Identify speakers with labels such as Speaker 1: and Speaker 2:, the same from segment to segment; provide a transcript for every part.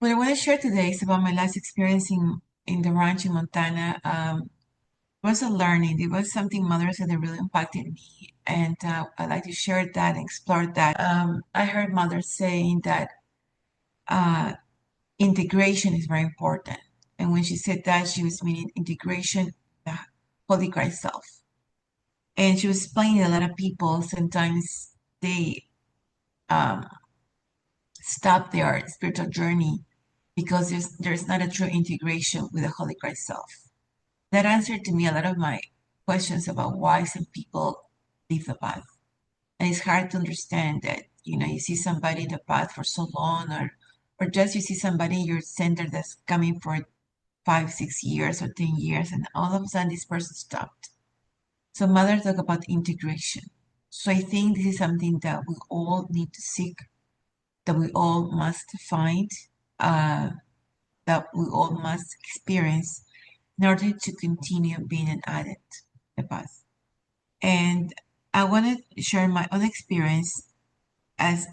Speaker 1: What I want to share today is about my last experience in the ranch in Montana. It was a learning. It was something Mother said that really impacted me, and I'd like to share that and explore that. I heard Mother saying that uh, integration is very important, and when she said that, she was meaning integration, the Holy Christ self. And she was explaining a lot of people sometimes they um, stop their spiritual journey because there's not a true integration with the Holy Christ self. That answered to me a lot of my questions about why some people leave the path. And it's hard to understand that, you see somebody in the path for so long or just you see somebody in your center that's coming for 5, 6 years or 10 years and all of a sudden this person stopped. So Mother talk about integration. So I think this is something that we all need to seek, that we all must find, uh, that we all must experience in order to continue being an addict in the path. And I want to share my own experience as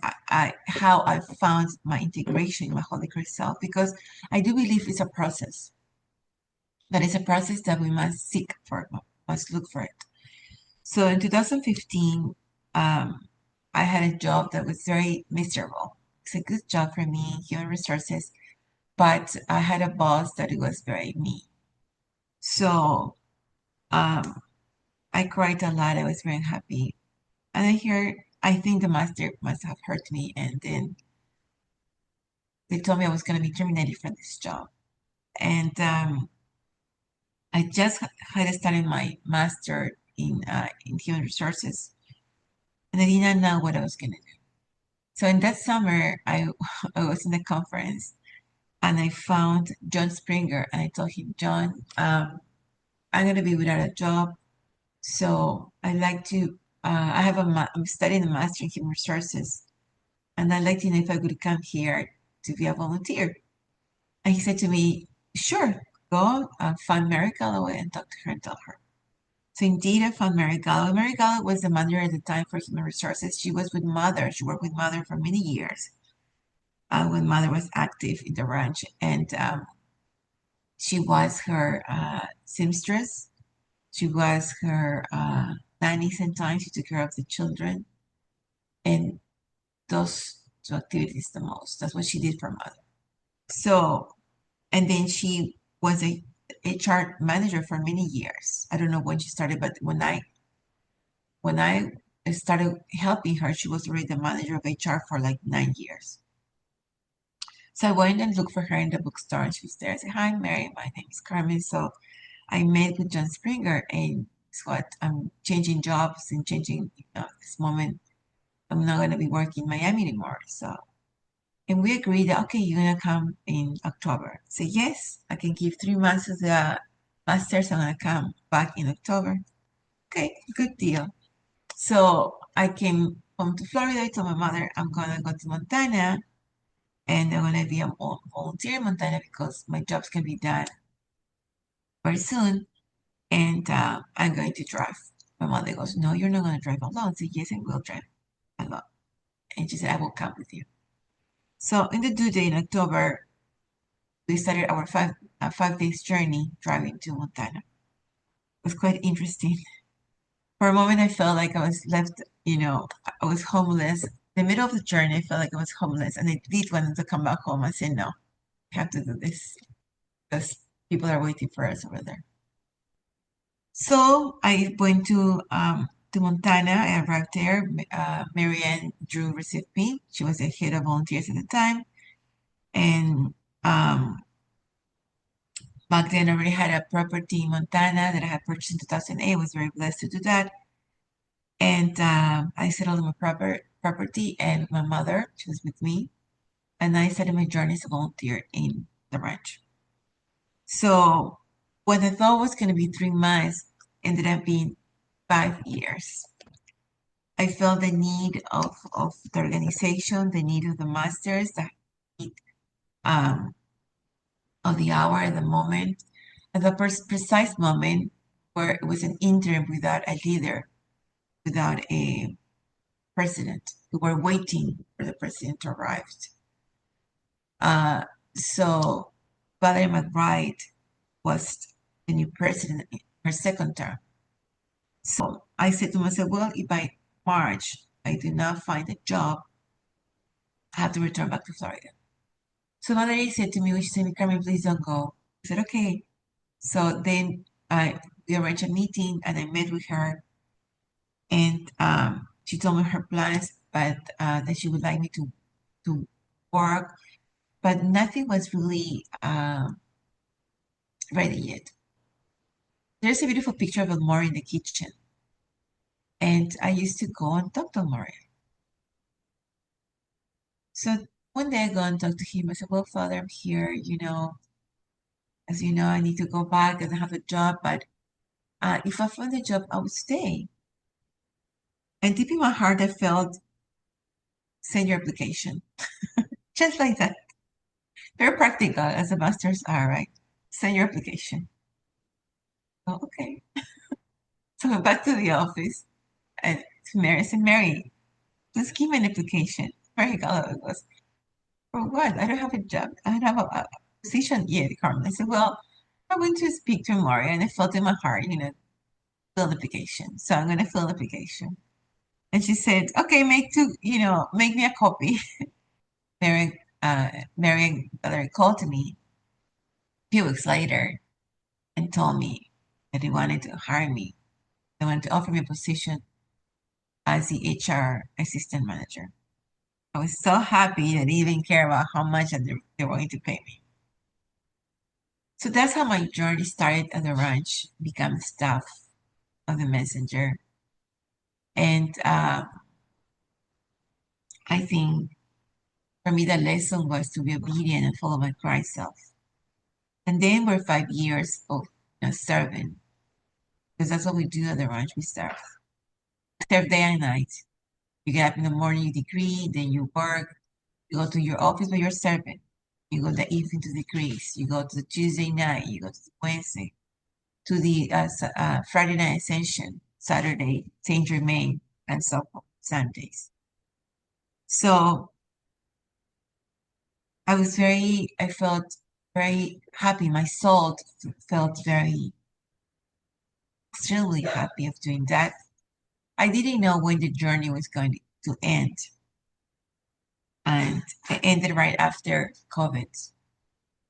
Speaker 1: how I found my integration in my Holy Christ self, because I do believe it's a process. That is a process that we must seek for, must look for it. So in 2015, I had a job that was very miserable. It's a good job for me, human resources, but I had a boss that it was very mean. So um, I cried a lot. I was very unhappy. And I think the master must have hurt me. And then they told me I was going to be terminated from this job. And I just had started my master in human resources, and I did not know what I was going to do. So in that summer, I was in a conference, and I found John Springer, and I told him, John, I'm going to be without a job, so I like to. I'm studying a master in human resources, and I'd like to know if I could come here to be a volunteer. And he said to me, sure, go find Mary Galloway and talk to her and tell her. So indeed, I found Mary Galloway. Mary Galloway was the manager at the time for human resources. She was with Mother. She worked with Mother for many years when Mother was active in the ranch. And she was her seamstress. She was her nanny sometimes. She took care of the children. And those two activities the most. That's what she did for Mother. So, and then she was a HR manager for many years. I don't know when she started, but when I started helping her, she was already the manager of HR for like 9 years. So I went and looked for her in the bookstore, and she was there. I said, "Hi, Mary. My name is Carmen." So I met with John Springer, and it's what I'm changing jobs and changing. This moment, I'm not gonna be working in Miami anymore. So, and we agreed that okay, you're gonna come in October. I said, yes, I can give 3 months of the masters. I'm gonna come back in October. Okay, good deal. So I came home to Florida. I told my mother I'm gonna go to Montana and I'm gonna be a volunteer in Montana because my jobs can be done very soon, and I'm going to drive. My mother goes, "No, you're not gonna drive alone." I said, "Yes, I will drive alone." And she said, "I will come with you." So in the due date in October, we started our 5 days journey driving to Montana. It was quite interesting. For a moment, I felt like I was left, I was homeless. The middle of the journey, I felt like I was homeless, and I did want to come back home. I said, no, I have to do this because people are waiting for us over there. So I went to Montana. I arrived there. Marianne Drew received me. She was the head of volunteers at the time, and um, back then I already had a property in Montana that I had purchased in 2008. I was very blessed to do that. And I settled on my property, and my mother, she was with me, and I started my journey as a volunteer in the ranch. So what I thought was going to be 3 months ended up being 5 years. I felt the need of the organization, the need of the masters, the need um, of the hour and the moment, at the precise moment where it was an interim without a leader, without a president. We were waiting for the president to arrive. So Valerie McBride was the new president in her second term. So I said to myself, well, if by March I do not find a job, I have to return back to Florida. So Valerie said to me, when she said, Carmen, please don't go. I said, okay. So then we arranged a meeting and I met with her, and she told me her plans, but that she would like me to work, but nothing was really ready yet. There's a beautiful picture of Elmore in the kitchen, and I used to go and talk to Elmore. So one day I go and talk to him. I said, well, Father, I'm here, as you know, I need to go back and have a job, but if I found a job, I would stay. And deep in my heart, I felt, send your application. Just like that. Very practical, as the masters are, right? Send your application. Oh, okay. So I went back to the office and to Mary. I said, Mary, just give me an application. Very gullible it was. For what? I don't have a job. I don't have a position yet, Carmen. I said, well, I'm going to speak to Mario. And I felt in my heart, fill the application. So I'm going to fill the application. And she said, okay, make me a copy. Mary and Valerie called to me a few weeks later and told me that they wanted to hire me. They wanted to offer me a position as the HR assistant manager. I was so happy that they didn't care about how much that they were going to pay me. So that's how my journey started at the ranch, become staff of the messenger. And I think for me, the lesson was to be obedient and follow my Christ self. And then we're 5 years of serving, because that's what we do at the ranch. We serve day and night. You get up in the morning, you decree, then you work, you go to your office, but you're serving. You go the evening to decrease. You go to the Tuesday night. You go to the Wednesday, to the Friday night Ascension, Saturday Saint Germain, and so on, Sundays. So I felt very happy. My soul felt very extremely happy of doing that. I didn't know when the journey was going to end, and it ended right after COVID,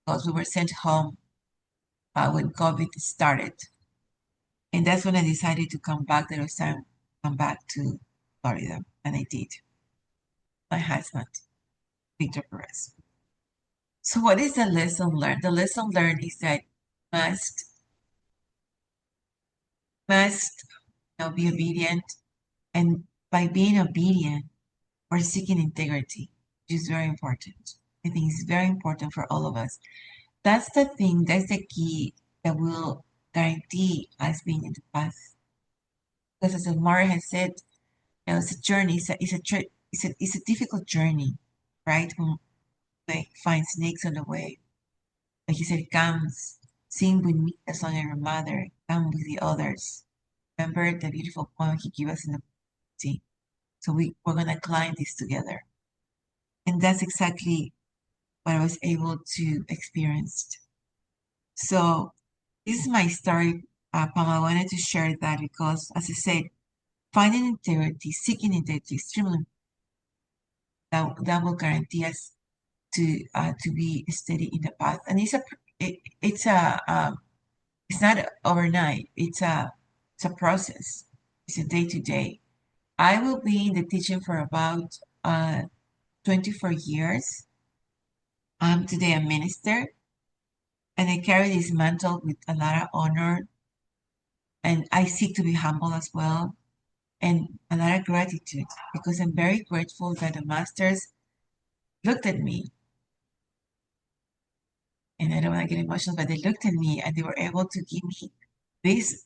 Speaker 1: because we were sent home when COVID started. And that's when I decided to come back. There was time to come back to Florida, and I did. My husband, Victor Perez. So, what is the lesson learned? The lesson learned is that must must be obedient, and by being obedient, we're seeking integrity, which is very important. I think it's very important for all of us. That's the thing. That's the key that will guarantee us being in the path. Because as Mara has said, it's a journey. It's a difficult journey, right? When we find snakes on the way, like he said, comes, sing with me as long as your mother, come with the others. Remember the beautiful poem he gave us in the tea. So we're gonna climb this together. And that's exactly what I was able to experience. So this is my story, Pam. I wanted to share that because, as I said, finding integrity, seeking integrity, extremely that will guarantee us to be steady in the path. And it's not overnight. It's a process. It's a day to day. I will be in the teaching for about 24 years. I'm today a minister, and I carry this mantle with a lot of honor, and I seek to be humble as well, and a lot of gratitude, because I'm very grateful that the masters looked at me, and I don't want to get emotional, but they looked at me and they were able to give me this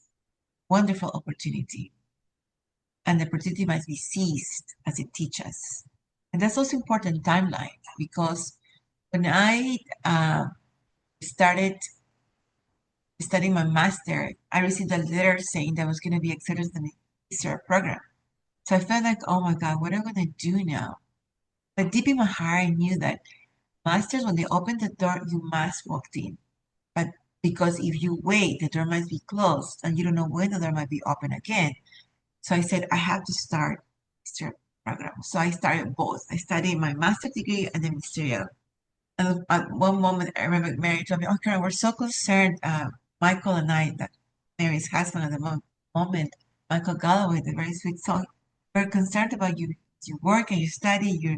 Speaker 1: wonderful opportunity. And the opportunity must be seized as it teaches. And that's also important timeline, because when I started studying my master, I received a letter saying that I was going to be accepted in the master program. So I felt like, oh my God, what am I going to do now? But deep in my heart, I knew that masters, when they open the door, you must walk in. But because if you wait, the door might be closed and you don't know when the door might be open again. So I said, I have to start ministerial program. So I started both. I studied my master's degree and then ministerial. And at one moment, I remember Mary told me, "Oh, Karen, we're so concerned, Michael and I, that Mary's husband at the moment, Michael Galloway, the very sweet soul, we're concerned about you. You work and you study, you're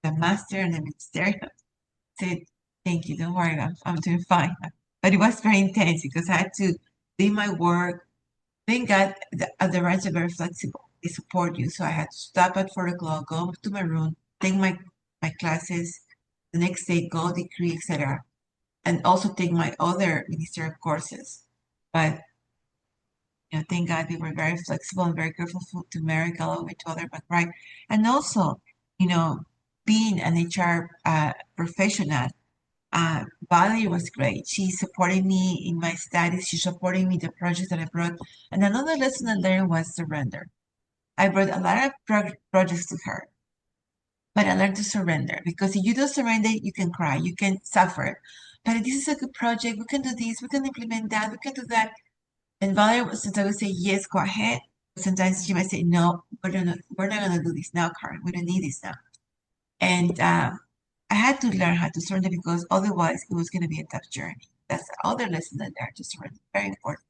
Speaker 1: the master and the ministerial." I said, "Thank you, don't worry, I'm doing fine." But it was very intense because I had to leave my work. Thank God the rights are very flexible. They support you. So I had to stop at 4 o'clock, go to my room, take my classes, the next day go decree, etc. And also take my other ministerial courses. But thank God they were very flexible and very grateful to Mary Galloway, to other McBride. And also, you know, being an HR professional, Valerie was great. She supported me in my studies. She supported me the projects that I brought. And another lesson I learned was surrender. I brought a lot of projects to her, but I learned to surrender because if you don't surrender, you can cry, you can suffer. But this is a good project. We can do this. We can implement that. We can do that. And Valerie sometimes would say, yes, go ahead. Sometimes she might say, no, we're not gonna do this now, Karen. We don't need this now. And I had to learn how to surrender because otherwise it was gonna be a tough journey. That's the other lesson I learned to surrender. Very important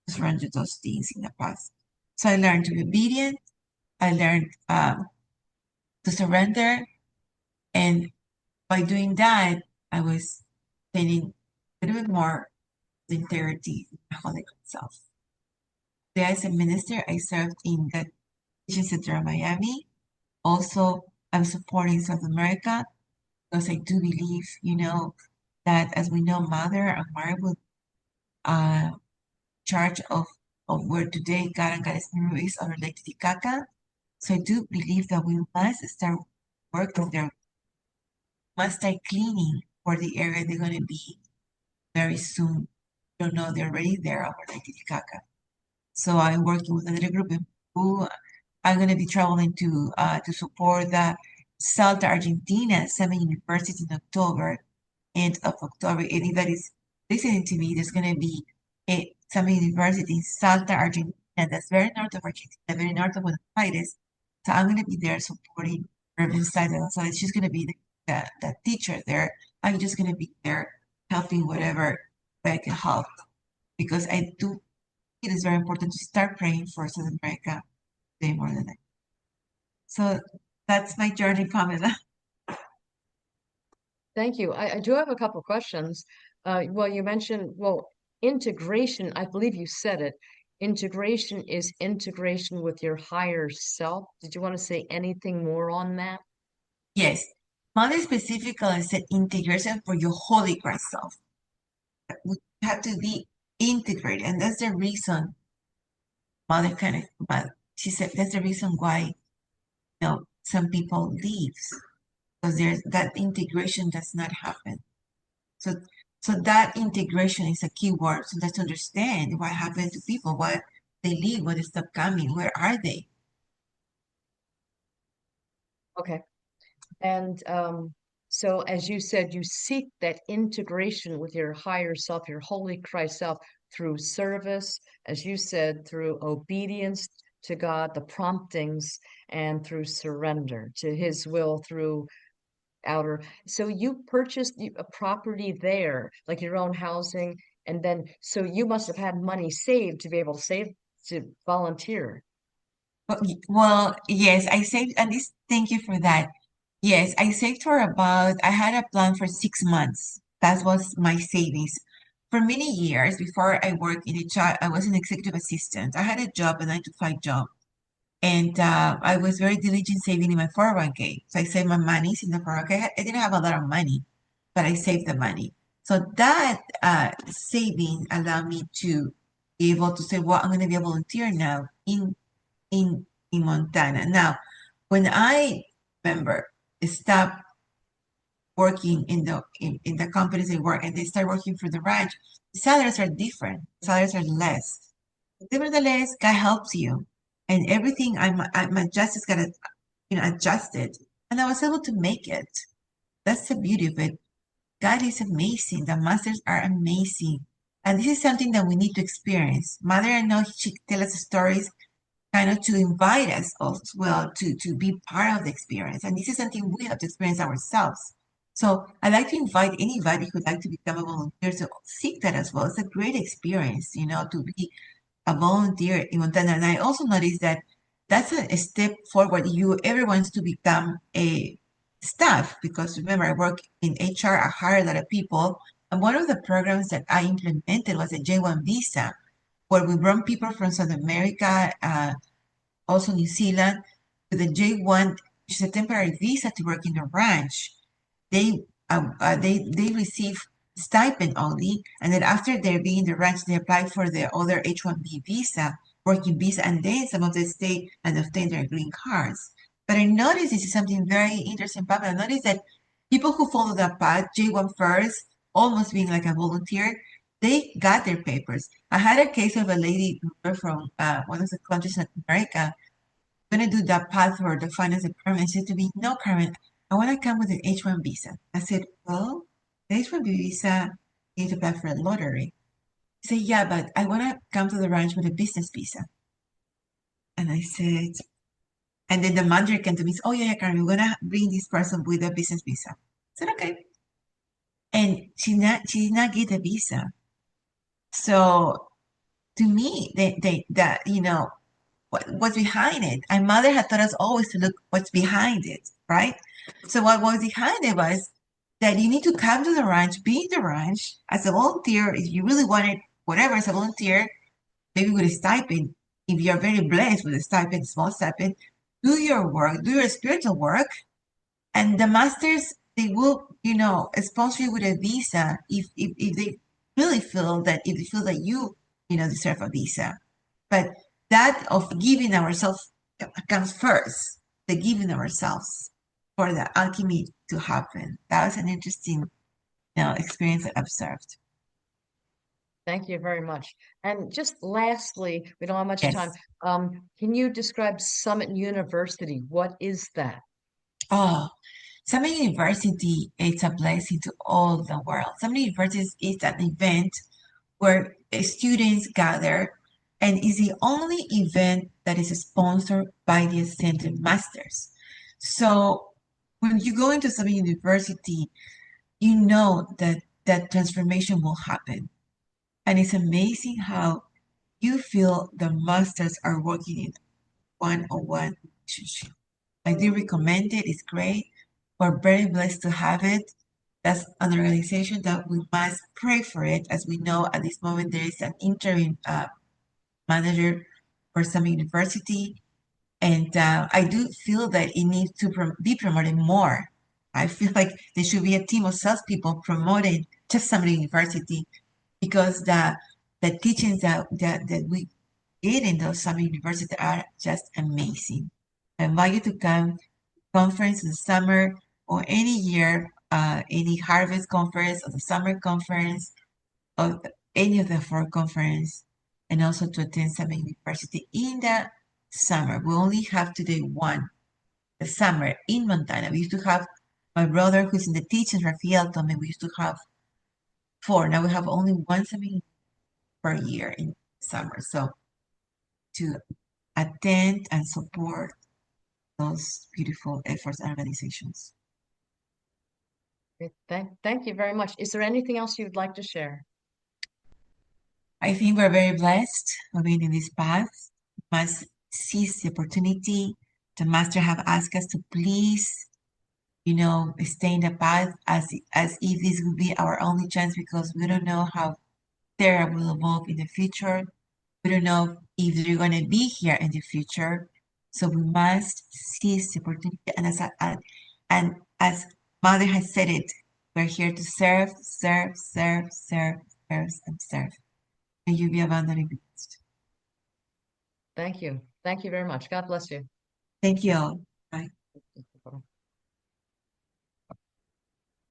Speaker 1: to surrender those things in the past. So I learned to be obedient. I learned to surrender, and by doing that, I was gaining a little bit more integrity in my holy self. There as a minister, I served in the Mission Center of Miami. Also, I'm supporting South America because I do believe, that as we know, Mother and Mary will charge of where today God and Goddess Peru is over Lake Titicaca. So I do believe that we must start working there, must start cleaning for the area they're going to be very soon. Don't know they're already there over Lake Titicaca. So I'm working with another group in Peru. I'm going to be traveling to support the Salta, Argentina Summit University in October, end of October. Anybody's listening to me, there's going to be a Summit University in Salta, Argentina. That's very north of Argentina, very north of Buenos Aires. So I'm going to be there supporting Reverend Saida. So she's going to be the teacher there. I'm just going to be there helping whatever I can help because I do. It is very important to start praying for South America way more than that. So that's my journey, Pamela.
Speaker 2: Thank you. I do have a couple of questions. Well, you mentioned, well, integration, I believe you said it. Integration is integration with your higher self. Did you want to say anything more on that?
Speaker 1: Yes. Mother specifically said integration for your Holy Christ self. We have to be integrated. And that's the reason Mother but she said that's the reason why, some people leaves because there's that integration does not happen. So so that integration is a key word. So let's understand what happened to people, why they leave, why they stop coming, where are they?
Speaker 2: Okay. And so, as you said, you seek that integration with your higher self, your holy Christ self, through service, as you said, through obedience to God, the promptings, and through surrender to His will through outer. So, you purchased a property there, like your own housing, and then so you must have had money saved to be able to save to volunteer.
Speaker 1: Well, yes, I saved, and this, thank you for that. Yes, I saved for I had a plan for 6 months. That was my savings. For many years before I worked in HR, I was an executive assistant. I had a job, a 9 to 5 job, and I was very diligent saving in my 401k. So I saved my monies in the 401k. I didn't have a lot of money, but I saved the money. So that saving allowed me to be able to say, well, I'm going to be a volunteer now in Montana. Now, when I remember stop working in the companies they work and they start working for the ranch, the salaries are different. The salaries are less. Nevertheless, God helps you, and everything I'm adjusted got adjusted, and I was able to make it. That's the beauty of it. God is amazing. The masters are amazing. And this is something that we need to experience. Mother, I know she tell us stories kind of to invite us as well to be part of the experience. And this is something we have to experience ourselves. So I'd like to invite anybody who'd like to become a volunteer to seek that as well. It's a great experience, to be a volunteer in Montana. And I also noticed that that's a step forward. You ever wants to become a staff, because remember, I work in HR, I hire a lot of people. And one of the programs that I implemented was a J1 visa, where we brought people from South America, also New Zealand, with a J1, which is a temporary visa to work in a ranch. They receive stipend only, and then after they're being in the ranch, they apply for the other H-1B visa, working visa, and then some of them stay and obtain their green cards. But I noticed this is something very interesting, Papa. I noticed that people who follow that path, J1 first, almost being like a volunteer, they got their papers. I had a case of a lady from one of the countries in Latin America gonna do that path for the finance department. She said to me, "No, Carmen, I want to come with an H1 visa." I said, "Well, the H1B visa, you need to apply for a lottery." She said, "Yeah, but I want to come to the ranch with a business visa." And I said, and then the manager came to me and said, "Oh, yeah, yeah, Carmen, we're gonna bring this person with a business visa." I said, "Okay." And she did not get a visa. So to me, that what's behind it. And mother had taught us always to look what's behind it, right? So what was behind it was that you need to come to the ranch, be in the ranch as a volunteer. If you really wanted whatever as a volunteer, maybe with a stipend, if you're very blessed with a stipend, small stipend, do your work, do your spiritual work, and the masters, they will, sponsor you with a visa if they really feel that, if they feel that you deserve a visa. But that of giving ourselves comes first, the giving ourselves for the alchemy to happen. That was an interesting, experience I observed.
Speaker 2: Thank you very much. And just lastly, we don't have much time.
Speaker 1: Yes.
Speaker 2: Can you describe Summit University? What is that?
Speaker 1: Oh, Summit University is a blessing to all the world. Summit University is an event where students gather, and is the only event that is sponsored by the Ascended Masters. So when you go into Summit University, you know that that transformation will happen. And it's amazing how you feel the masters are working in one-on-one relationship. I do recommend it. It's great. We're very blessed to have it. That's an organization that we must pray for it. As we know, at this moment, there is an interim manager for some university. And I do feel that it needs to be promoted more. I feel like there should be a team of salespeople promoting just some university, because the teachings that we did in those summer universities are just amazing. I invite you to come conference in the summer or any year, any harvest conference or the summer conference or any of the four conference, and also to attend summer university in the summer. We only have today one, the summer in Montana. We used to have my brother who's in the teaching, Rafael, told me we used to have four. Now we have only one summer per year in summer. So to attend and support those beautiful efforts and organizations.
Speaker 2: Okay, thank you very much. Is there anything else you'd like to share?
Speaker 1: I think we're very blessed of being in this path. We must seize the opportunity. The Master have asked us to please, stay in the path as if this would be our only chance, because we don't know how Terra will evolve in the future. We don't know if they're going to be here in the future. So we must seize the opportunity. And as Mother has said it, we're here to serve, serve, serve, serve, serve, and serve. May you be abundantly blessed.
Speaker 2: Thank you. Thank you very much. God bless you.
Speaker 1: Thank you all. Bye.